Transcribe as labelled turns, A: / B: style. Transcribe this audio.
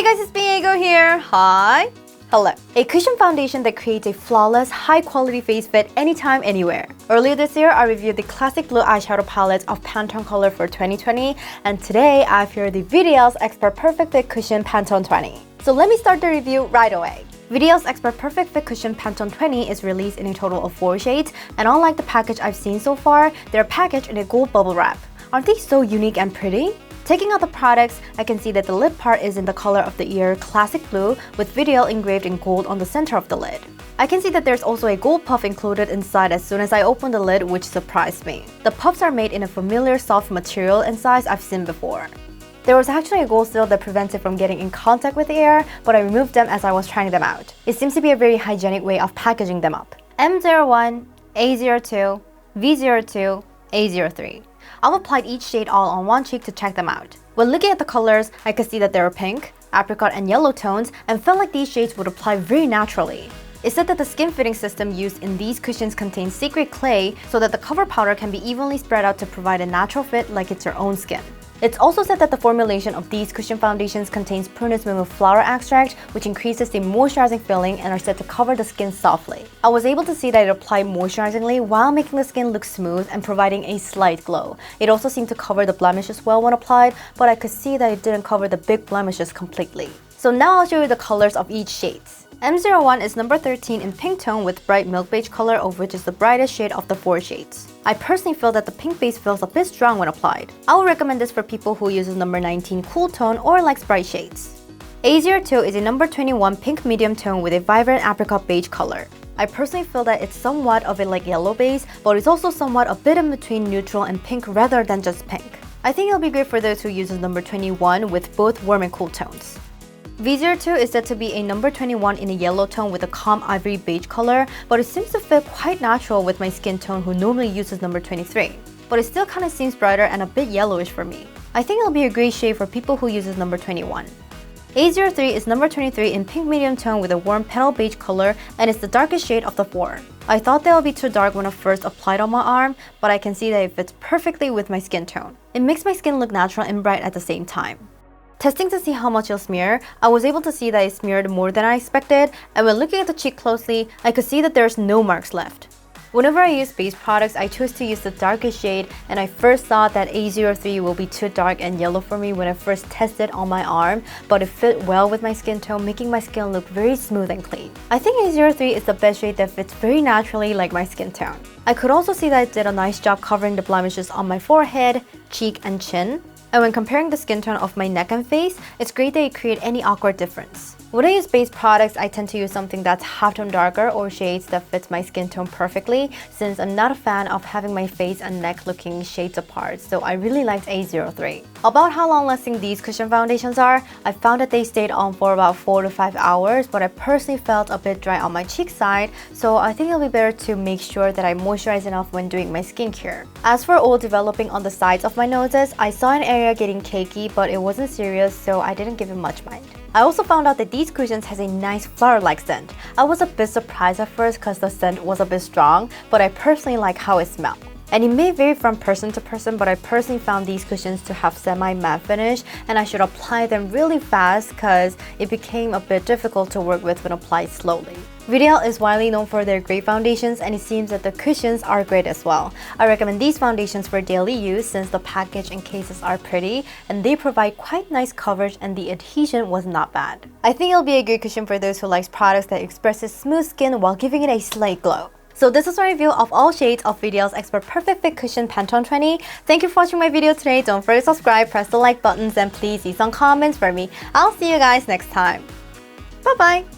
A: guys, it's Diego here. Hi. Hello. A cushion foundation that creates a flawless, high-quality face fit anytime, anywhere. Earlier this year, I reviewed the classic blue eyeshadow palette of Pantone Color for 2020, and today I have here the VDL's Expert Perfect Fit Cushion Pantone 20. So let me start the review right away. VDL's Expert Perfect Fit Cushion Pantone 20 is released in a total of 4 shades, and unlike the package I've seen so far, they're packaged in a gold bubble wrap. Aren't they so unique and pretty? Taking out the products, I can see that the lid part is in the color of the ear classic blue with VDL engraved in gold on the center of the lid. I can see that there's also a gold puff included inside as soon as I opened the lid, which surprised me. The puffs are made in a familiar soft material and size I've seen before. There was actually a gold seal that prevents it from getting in contact with the air, but I removed them as I was trying them out. It seems to be a very hygienic way of packaging them up. M01, A02, V02, A03. I've applied each shade all on one cheek to check them out. When looking at the colors, I could see that there were pink, apricot, and yellow tones and felt like these shades would apply very naturally. It's said that the skin fitting system used in these cushions contains secret clay so that the cover powder can be evenly spread out to provide a natural fit like it's your own skin. It's also said that the formulation of these cushion foundations contains prunus mumu flower extract, which increases the moisturizing feeling and are said to cover the skin softly. I was able to see that it applied moisturizingly while making the skin look smooth and providing a slight glow. It also seemed to cover the blemishes well when applied, but I could see that it didn't cover the big blemishes completely. So now I'll show you the colors of each shades. M01 is number 13 in pink tone with bright milk beige color, of which is the brightest shade of the 4 shades. I personally feel that the pink base feels a bit strong when applied. I would recommend this for people who uses number 19 cool tone or likes bright shades. A02 is a number 21 pink medium tone with a vibrant apricot beige color. I personally feel that it's somewhat of a like yellow base, but it's also somewhat a bit in between neutral and pink rather than just pink. I think it'll be great for those who uses number 21 with both warm and cool tones. V02 is said to be a number 21 in a yellow tone with a calm ivory beige color, but it seems to fit quite natural with my skin tone who normally uses number 23. But it still kind of seems brighter and a bit yellowish for me. I think it'll be a great shade for people who uses number 21. A03 is number 23 in pink medium tone with a warm petal beige color and is the darkest shade of the 4. I thought they would be too dark when I first applied on my arm, but I can see that it fits perfectly with my skin tone. It makes my skin look natural and bright at the same time. Testing to see how much it'll smear, I was able to see that it smeared more than I expected, and when looking at the cheek closely, I could see that there's no marks left. Whenever I use base products, I choose to use the darkest shade, and I first thought that A03 will be too dark and yellow for me when I first tested on my arm, but it fit well with my skin tone, making my skin look very smooth and clean. I think A03 is the best shade that fits very naturally like my skin tone. I could also see that it did a nice job covering the blemishes on my forehead, cheek, and chin. And when comparing the skin tone of my neck and face, it's great that it creates any awkward difference. When I use base products, I tend to use something that's half-tone darker or shades that fits my skin tone perfectly, since I'm not a fan of having my face and neck looking shades apart, so I really liked A03. About how long-lasting these cushion foundations are, I found that they stayed on for about 4 to 5 hours, but I personally felt a bit dry on my cheek side, so I think it'll be better to make sure that I moisturize enough when doing my skincare. As for oil developing on the sides of my noses, I saw an area getting cakey, but it wasn't serious, so I didn't give it much mind. I also found out that these cushions has a nice flower-like scent. I was a bit surprised at first because the scent was a bit strong, but I personally like how it smelled. And it may vary from person to person, but I personally found these cushions to have semi-matte finish, and I should apply them really fast because it became a bit difficult to work with when applied slowly. VDL is widely known for their great foundations, and it seems that the cushions are great as well. I recommend these foundations for daily use since the package and cases are pretty and they provide quite nice coverage and the adhesion was not bad. I think it'll be a great cushion for those who likes products that expresses smooth skin while giving it a slight glow. So this is my review of all shades of VDL's Expert Perfect Fit Cushion Pantone 20. Thank you for watching my video today. Don't forget to subscribe, press the like buttons, and please leave some comments for me. I'll see you guys next time. Bye bye!